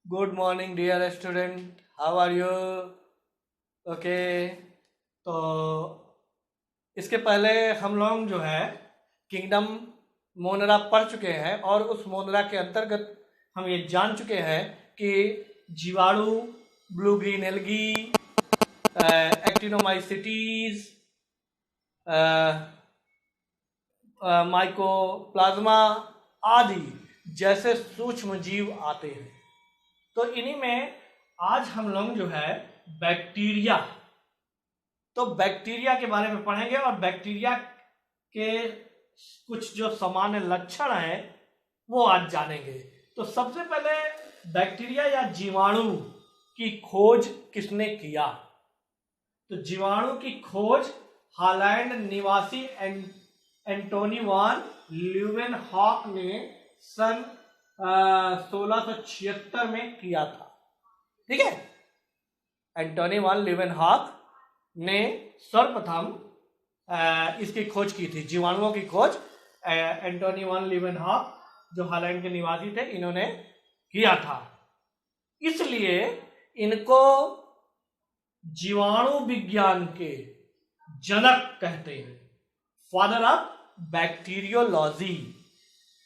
Good morning dear student, how are you? Okay, तो इसके पहले हम लोग जो है किंगडम मोनरा पढ़ चुके हैं और उस मोनरा के अंतर्गत हम ये जान चुके हैं कि जीवाणु, blue green algae, actinomycetes, mycoplasma आदि जैसे सूक्ष्म जीव आते हैं। तो इन्हीं में आज हम लोग जो है बैक्टीरिया, तो बैक्टीरिया के बारे में पढ़ेंगे और बैक्टीरिया के कुछ जो सामान्य लक्षण हैं वो आज जानेंगे। तो सबसे पहले बैक्टीरिया या जीवाणु की खोज किसने किया? तो जीवाणु की खोज हॉलैंड निवासी एंटोनी वान ल्यूवेनहॉक ने सन 1676 में किया था। ठीक है, एंटोनी वान ल्यूवेनहॉक ने सर्वप्रथम इसकी खोज की थी, जीवाणुओं की खोज एंटोनी वान ल्यूवेनहॉक जो हॉलैंड के निवासी थे इन्होंने किया था। इसलिए इनको जीवाणु विज्ञान के जनक कहते हैं, फादर ऑफ बैक्टीरियोलॉजी।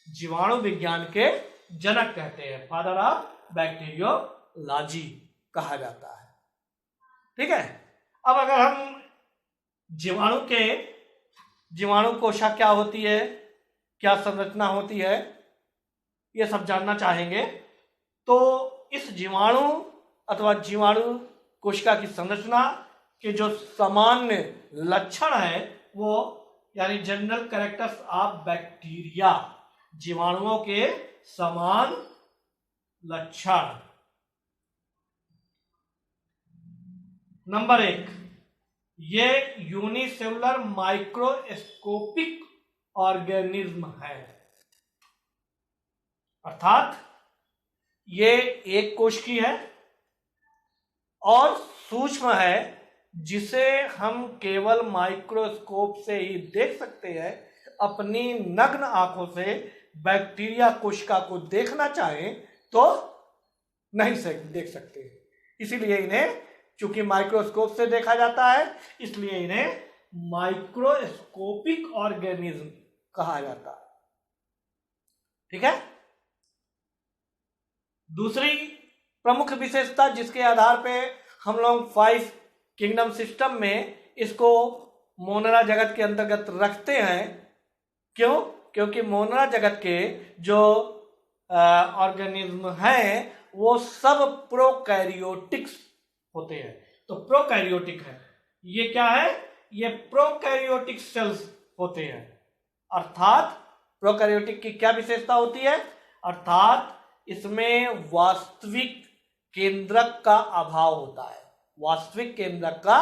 जीवाणु विज्ञान के जनक कहते हैं, फादर ऑफ बैक्टीरियोलॉजी कहा जाता है। ठीक है, अब अगर हम जीवाणु कोशिका क्या होती है, क्या संरचना होती है, ये सब जानना चाहेंगे। तो इस जीवाणु अथवा जीवाणु कोशिका की संरचना के जो सामान्य लक्षण है वो यानी जनरल कैरेक्टर्स ऑफ बैक्टीरिया, जीवाणुओं के समान लक्षण। नंबर 1, ये यूनिसेलुलर माइक्रोस्कोपिक ऑर्गेनिज्म है, अर्थात ये एक कोश की है और सूक्ष्म है, जिसे हम केवल माइक्रोस्कोप से ही देख सकते हैं। अपनी नग्न आंखों से बैक्टीरिया कोशिका को देखना चाहें तो नहीं देख सकते, इसीलिए इन्हें, चूंकि माइक्रोस्कोप से देखा जाता है इसलिए इन्हें माइक्रोस्कोपिक ऑर्गेनिज्म कहा जाता है। ठीक है, दूसरी प्रमुख विशेषता जिसके आधार पे हम लोग 5 किंगडम सिस्टम में इसको मोनरा जगत के अंतर्गत रखते हैं। क्यों? क्योंकि मोनरा जगत के जो ऑर्गेनिज्म हैं वो सब प्रोकैरियोटिक्स होते हैं। तो प्रोकैरियोटिक है, ये क्या है? ये प्रोकैरियोटिक सेल्स होते हैं। अर्थात प्रोकैरियोटिक की क्या विशेषता होती है? अर्थात इसमें वास्तविक केंद्रक का अभाव होता है। वास्तविक केंद्रक का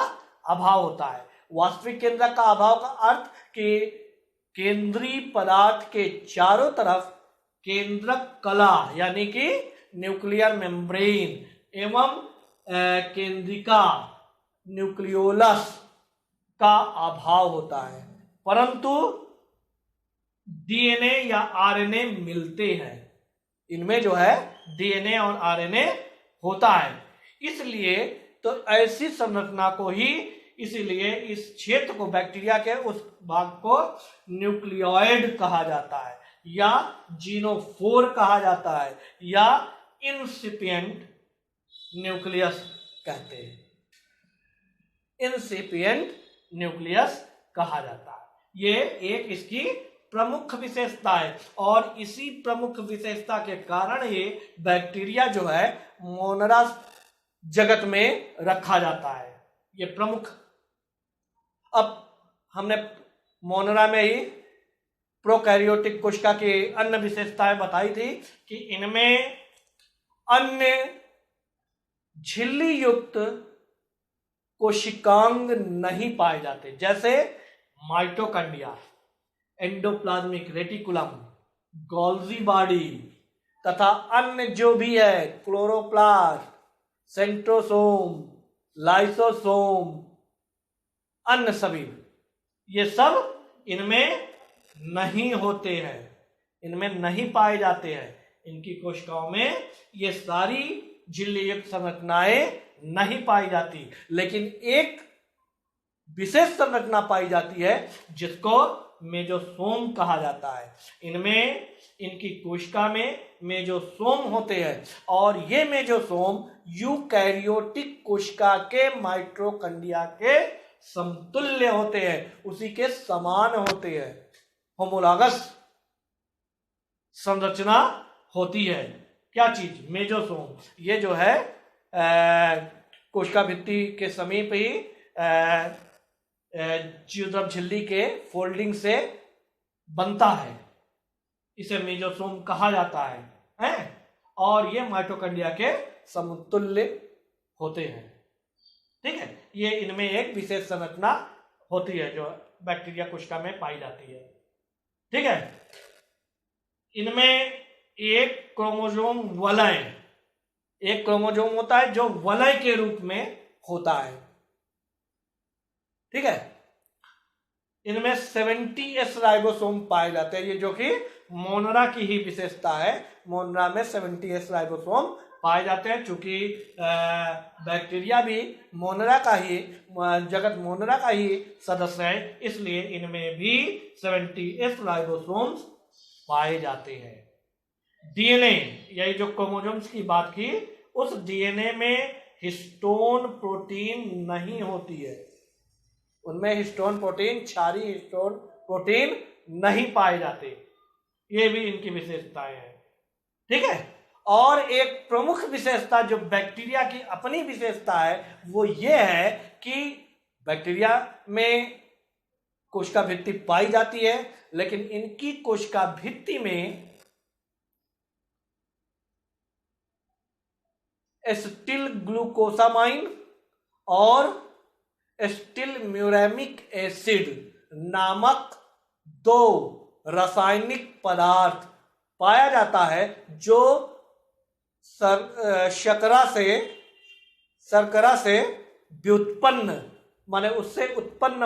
अभाव होता है। वास्तविक केंद्रक का अभाव का अर्थ कि केंद्रीय पदार्थ के चारों तरफ केंद्रक कला यानी कि न्यूक्लियर मेम्ब्रेन एवं केंद्रिका न्यूक्लियोलस का अभाव होता है, परंतु डीएनए या आरएनए मिलते हैं। इनमें जो है डीएनए और आरएनए होता है। इसलिए तो ऐसी संरचना को ही, इसीलिए इस क्षेत्र को, बैक्टीरिया के उस भाग को न्यूक्लियोइड कहा जाता है या जीनोफोर कहा जाता है या इंसिपिएंट न्यूक्लियस कहते हैं। इंसिपिएंट न्यूक्लियस कहा जाता है। ये एक इसकी प्रमुख विशेषता है और इसी प्रमुख विशेषता के कारण ये बैक्टीरिया जो है मोनरा जगत में रखा जाता है। ये प्रमुख, अब हमने मोनरा में ही प्रोकैरियोटिक कोशिका की अन्य विशेषताएं बताई थी कि इनमें अन्य झिल्ली युक्त कोशिकांग नहीं पाए जाते, जैसे mitochondria, endoplasmic reticulum, Golgi body तथा अन्य जो भी है, क्लोरोप्लास्ट, सेंट्रोसोम, लाइसोसोम, अन्य सभी, ये सब इनमें नहीं होते हैं, इनमें नहीं पाए जाते हैं। इनकी कोशिकाओं में ये सारी झिल्ली युक्त संरचनाएं नहीं पाई जाती, लेकिन एक विशेष संरचना पाई जाती है जिसको मेजोसोम कहा जाता है। इनमें इनकी कोशिका में मेजोसोम होते हैं और ये मेजोसोम यूकैरियोटिक कोशिका के माइटोकॉन्ड्रिया के समतुल्य होते हैं, उसी के समान होते हैं, होमोलॉगस संरचना होती है। क्या चीज? मेजोसोम। ये जो है कोशिका भित्ति के समीप ही जियोद्रव झिल्ली के फोल्डिंग से बनता है, इसे मेजोसोम कहा जाता है? और ये माइटोकॉन्ड्रिया के समतुल्य होते हैं। ठीक है, ये इनमें एक विशेष संरचना होती है जो बैक्टीरिया कोशिका में पाई जाती है। ठीक है, इनमें एक क्रोमोसोम वलय, एक क्रोमोसोम होता है जो वलय के रूप में होता है। ठीक है, इनमें 70S राइबोसोम पाए जाते हैं, ये जो कि मोनरा की ही विशेषता है। मोनरा में 70S राइबोसोम पाए जाते हैं। चूंकि बैक्टीरिया भी मोनरा का ही, जगत मोनरा का ही सदस्य है, इसलिए इनमें भी 70S राइबोसोम्स पाए जाते हैं। डीएनए, यही जो क्रोमोसोम्स की बात की, उस डीएनए में हिस्टोन प्रोटीन नहीं होती है, उनमें हिस्टोन प्रोटीन, क्षारीय हिस्टोन प्रोटीन नहीं पाए जाते। ये भी इनकी विशेषताएं हैं। ठीक है, और एक प्रमुख विशेषता जो बैक्टीरिया की अपनी विशेषता है वो ये है कि बैक्टीरिया में कोशिका भित्ति पाई जाती है, लेकिन इनकी कोशिका भित्ति में एसिटिल ग्लूकोसामाइन और एसिटिल म्यूरेमिक एसिड नामक दो रासायनिक पदार्थ पाया जाता है जो शर्करा से व्युत्पन्न, माने उससे उत्पन्न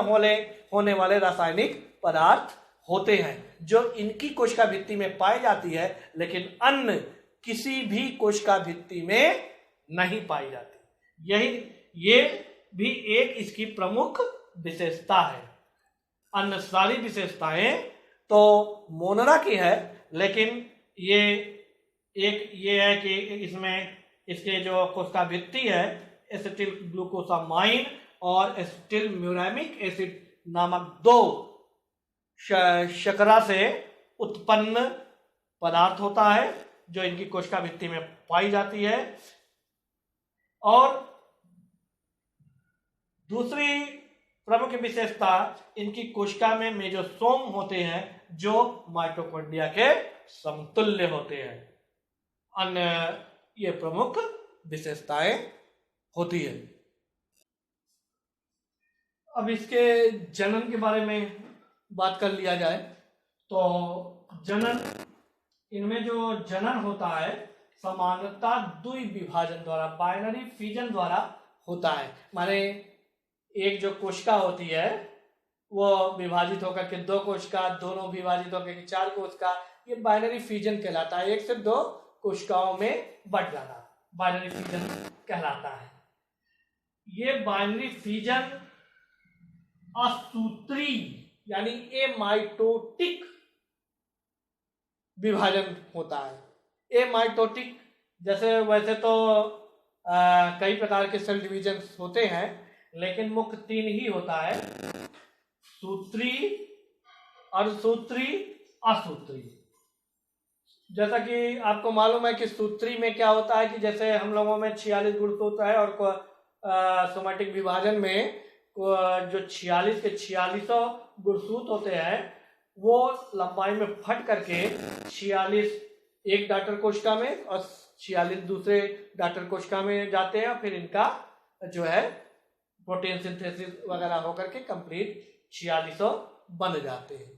होने वाले रासायनिक पदार्थ होते हैं, जो इनकी कोशिका भित्ति में पाई जाती है, लेकिन अन्य किसी भी कोशिका भित्ति में नहीं पाई जाती। ये भी एक इसकी प्रमुख विशेषता है। अन्य सारी विशेषताएं तो मोनरा की है, लेकिन ये है कि इसमें इसके जो कोशिका भित्ति है एसिटिल ग्लूकोसामाइन और एसिटिल म्यूरेमिक एसिड नामक दो शर्करा से उत्पन्न पदार्थ होता है जो इनकी कोशिका भित्ति में पाई जाती है। और दूसरी प्रमुख विशेषता, इनकी कोशिका में मेजोसोम होते हैं जो माइटोकॉन्ड्रिया के समतुल्य होते हैं। अन्य ये प्रमुख विशेषताएं होती है। अब इसके जनन के बारे में बात कर लिया जाए तो जनन, इनमें जो जनन होता है सामान्यतः द्विविभाजन द्वारा, बाइनरी फिजन द्वारा होता है। माने एक जो कोशिका होती है वो विभाजित होकर के दो कोशिका, दोनों विभाजित होकर के चार कोशिका, ये बाइनरी फिजन कहलाता है। एक से दो कोशिकाओं में बढ़ जाना बाइनरी फिजन कहलाता है। ये बाइनरी फिजन असूत्री यानी एमाइटोटिक विभाजन होता है। एमाइटोटिक, जैसे वैसे तो कई प्रकार के सेल डिवीजन होते हैं, लेकिन मुख्य तीन ही होता है, सूत्री, अर्धसूत्री, असूत्री। जैसा कि आपको मालूम है कि सूत्री में क्या होता है कि जैसे हम लोगों में 46 गुणसूत्र है और सोमैटिक विभाजन में जो 46 के 46 गुणसूत्र होते हैं वो लंबाई में फट करके 46 एक डाटर कोशिका में और 46 दूसरे डाटर कोशिका में जाते हैं, और फिर इनका जो है प्रोटीन सिंथेसिस वगैरह होकर के कंप्लीट 46 बन जाते हैं।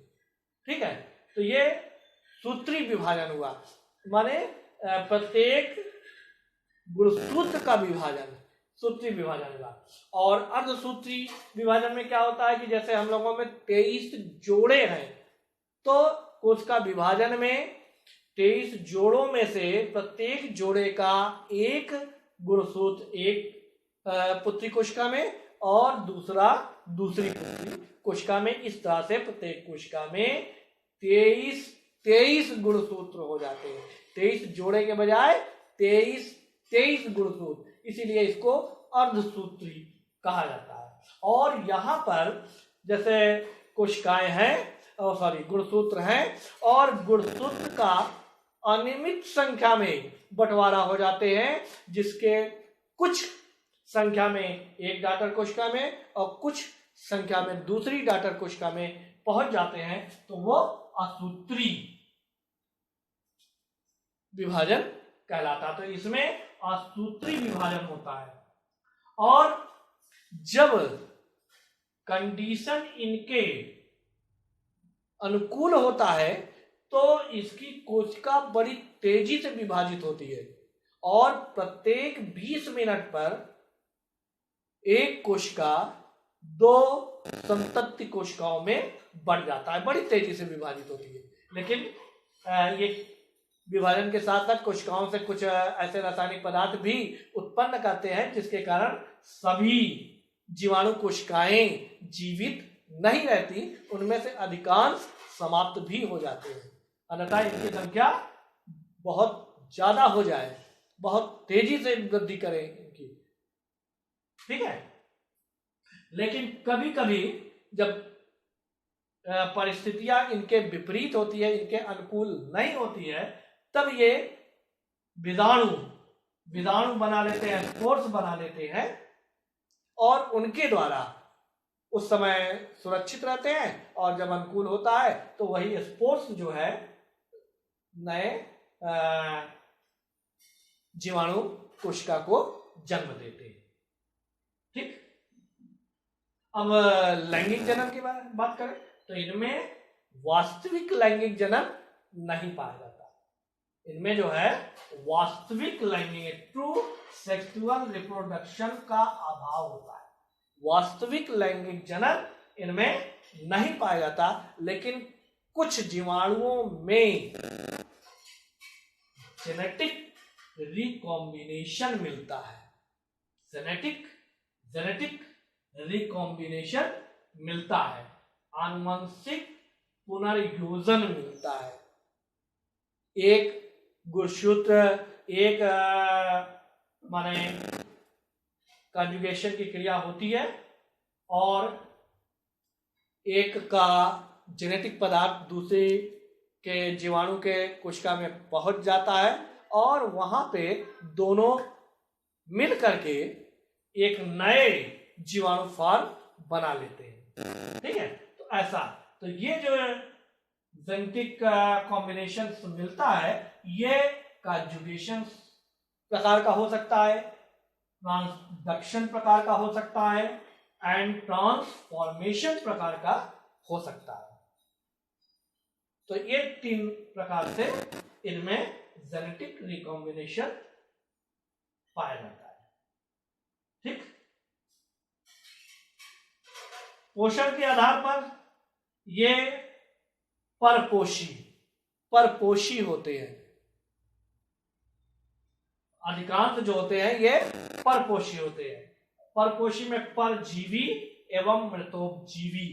ठीक है, तो ये सूत्री विभाजन हुआ, माने प्रत्येक गुणसूत्र का विभाजन सूत्री विभाजन हुआ। और अर्धसूत्री विभाजन में क्या होता है कि जैसे हम लोगों में 23 जोड़े हैं तो कोशिका विभाजन में 23 जोड़ों में से प्रत्येक जोड़े का एक गुणसूत्र एक पुत्री कोशिका में और दूसरा दूसरी पुत्री कोशिका में। इस तरह से प्रत्येक कोशिका में 23 गुणसूत्र हो जाते हैं। 23 जोड़े के बजाय 23 गुणसूत्र, इसीलिए इसको अर्धसूत्री कहा जाता है। और यहां पर जैसे कोशिकाएं हैं, गुणसूत्र हैं, और गुणसूत्र का अनियमित संख्या में बंटवारा हो जाते हैं, जिसके कुछ संख्या में एक डॉटर कोशिका में और कुछ संख्या में दूसरी डॉटर कोशिका में पहुंच जाते हैं, तो वो असूत्री विभाजन कहलाता है। तो इसमें असूत्री विभाजन होता है। और जब कंडीशन इनके अनुकूल होता है तो इसकी कोशिका बड़ी तेजी से विभाजित होती है और प्रत्येक 20 मिनट पर एक कोशिका 2 समतत्व कोशिकाओं में बढ़ जाता है, बड़ी तेजी से विभाजित होती है। लेकिन ये विभाजन के साथ साथ कोशिकाओं से कुछ ऐसे रासायनिक पदार्थ भी उत्पन्न करते हैं जिसके कारण सभी जीवाणु कोशिकाएं जीवित नहीं रहती, उनमें से अधिकांश समाप्त भी हो जाते हैं। अन्यथा इनकी संख्या बहुत ज्यादा हो जाए, बहुत तेजी से वृद्धि करे इनकी, ठीक है। लेकिन कभी कभी जब परिस्थितियां इनके विपरीत होती है, इनके अनुकूल नहीं होती है, तब ये विजाणु बना लेते हैं, स्पोर्स बना लेते हैं और उनके द्वारा उस समय सुरक्षित रहते हैं। और जब अनुकूल होता है तो वही स्पोर्स जो है नए जीवाणु कोशिका को जन्म देते हैं, ठीक। अब लैंगिक जनन की बात करें तो इनमें वास्तविक लैंगिक जनन नहीं पाया जाता। इनमें जो है वास्तविक लैंगिक ट्रू सेक्सुअल रिप्रोडक्शन का अभाव होता है। वास्तविक लैंगिक जनन इनमें नहीं पाया जाता, लेकिन कुछ जीवाणुओं में जेनेटिक रिकॉम्बिनेशन मिलता है। जेनेटिक रिकॉम्बिनेशन मिलता है, आनुवंशिक पुनर्योजन मिलता है। एक गुणसूत्र एक माने कॉन्जुगेशन की क्रिया होती है और एक का जेनेटिक पदार्थ दूसरे के जीवाणु के कोशिका में पहुंच जाता है और वहां पे दोनों मिल करके एक नए जीवाणु फॉर्म बना लेते हैं, ठीक है। तो ऐसा, तो ये जो जेनेटिक कॉम्बिनेशन मिलता है, ये कॉन्जुगेशन प्रकार का हो सकता है, ट्रांसडक्शन प्रकार का हो सकता है एंड ट्रांसफॉर्मेशन प्रकार का हो सकता है। तो ये 3 प्रकार से इनमें जेनेटिक रिकॉम्बिनेशन पाया जाता है, ठीक। पोषण के आधार पर ये परपोषी होते हैं। अधिकांश जो होते हैं ये परपोषी होते हैं। परपोषी में परजीवी एवं मृतोपजीवी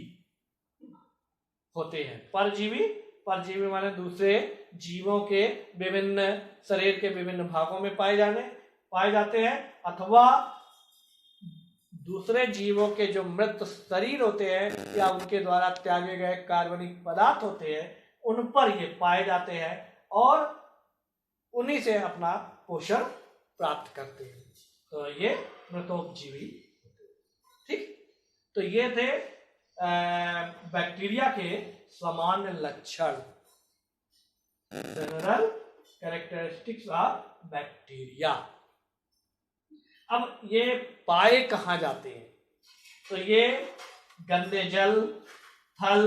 होते हैं। परजीवी माने दूसरे जीवों के विभिन्न शरीर के विभिन्न भागों में पाए जाते हैं, अथवा दूसरे जीवों के जो मृत शरीर होते हैं या उनके द्वारा त्यागे गए कार्बनिक पदार्थ होते हैं उन पर ये पाए जाते हैं और उन्हीं से अपना पोषण प्राप्त करते हैं। तो ये मृतोपजीवी, ठीक। तो ये थे बैक्टीरिया के सामान्य लक्षण, जनरल कैरेक्टरिस्टिक्स ऑफ बैक्टीरिया। अब ये पाए कहाँ जाते हैं? तो ये गंदे जल, थल,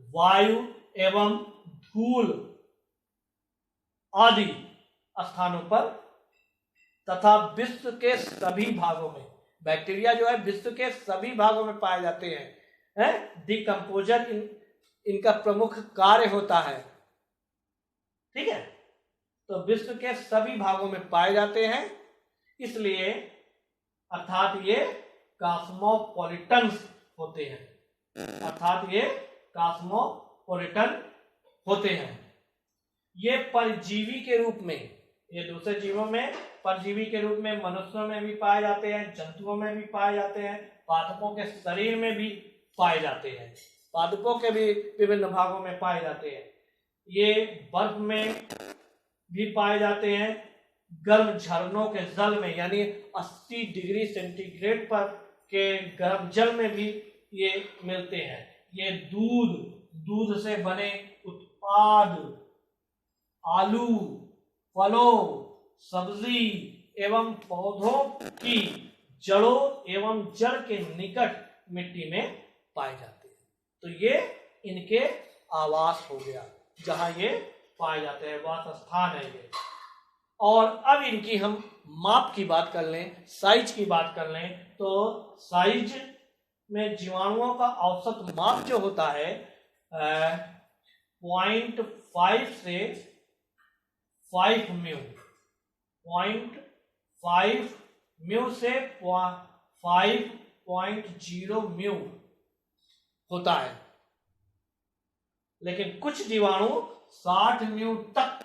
वायु एवं धूल आदि स्थानों पर तथा विश्व के सभी भागों में, बैक्टीरिया जो है विश्व के सभी भागों में पाए जाते हैं। डिकम्पोजर इनका प्रमुख कार्य होता है, ठीक है। तो विश्व के सभी भागों में पाए जाते हैं, इसलिए अर्थात ये कॉस्मोपॉलिटन्स होते हैं, अर्थात ये कॉस्मोपॉलिटन होते हैं। ये परजीवी के रूप में, ये दूसरे जीवों में परजीवी के रूप में मनुष्यों में भी पाए जाते हैं, जंतुओं में भी पाए जाते हैं, पादपों के शरीर में भी पाए जाते हैं, पादपों के भी विभिन्न भागों में पाए जाते हैं। ये बर्फ में भी पाए जाते हैं, गर्म झरनों के जल में, यानी 80 डिग्री सेंटीग्रेड पर के गर्म जल में भी ये मिलते हैं। ये दूध से बने उत्पाद, आलू, फलों, सब्जी एवं पौधों की जड़ों एवं जड़ के निकट मिट्टी में पाए जाते हैं। तो ये इनके आवास हो गया, जहां ये पाए जाते हैं, वास स्थान है ये। और अब इनकी हम माप की बात कर लें, साइज की बात कर लें, तो साइज में जीवाणुओं का औसत माप जो होता है 0.5 से 5 म्यू, 0.5 म्यू से 5.0 म्यू होता है। लेकिन कुछ जीवाणु 60 म्यू तक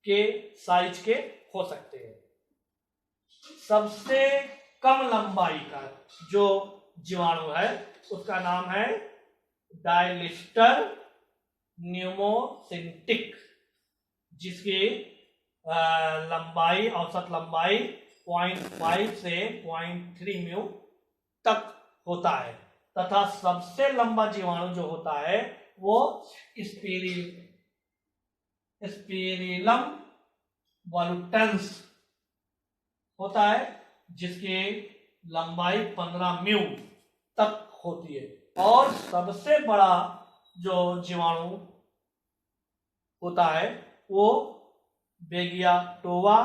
के साइज के हो सकते हैं। सबसे कम लंबाई का जो जीवाणु है उसका नाम है डायलिस्टर न्यूमोसिंटिक, जिसकी लंबाई, औसत लंबाई 0.5 से 0.3 म्यू तक होता है। तथा सबसे लंबा जीवाणु जो होता है वो स्पिरिलम वॉल्यूटेंस होता है, जिसकी लंबाई 15 म्यू तक होती है। और सबसे बड़ा जो जीवाणु होता है वो बेगियाटोवा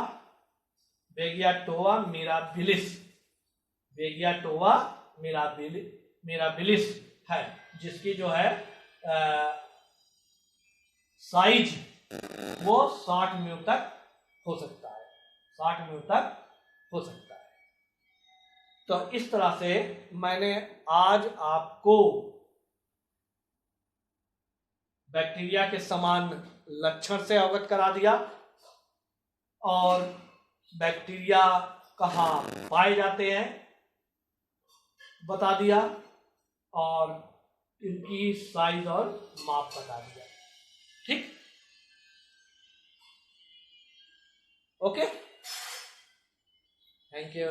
मिराबिलिस है, जिसकी जो है साइज वो 60 म्यू तक हो सकता है, 60 म्यू तक हो सकता है। तो इस तरह से मैंने आज आपको बैक्टीरिया के समान लक्षण से अवगत करा दिया और बैक्टीरिया कहाँ पाए जाते हैं बता दिया और इनकी साइज और माप बता दिया। ठीक, ओके, थैंक यू।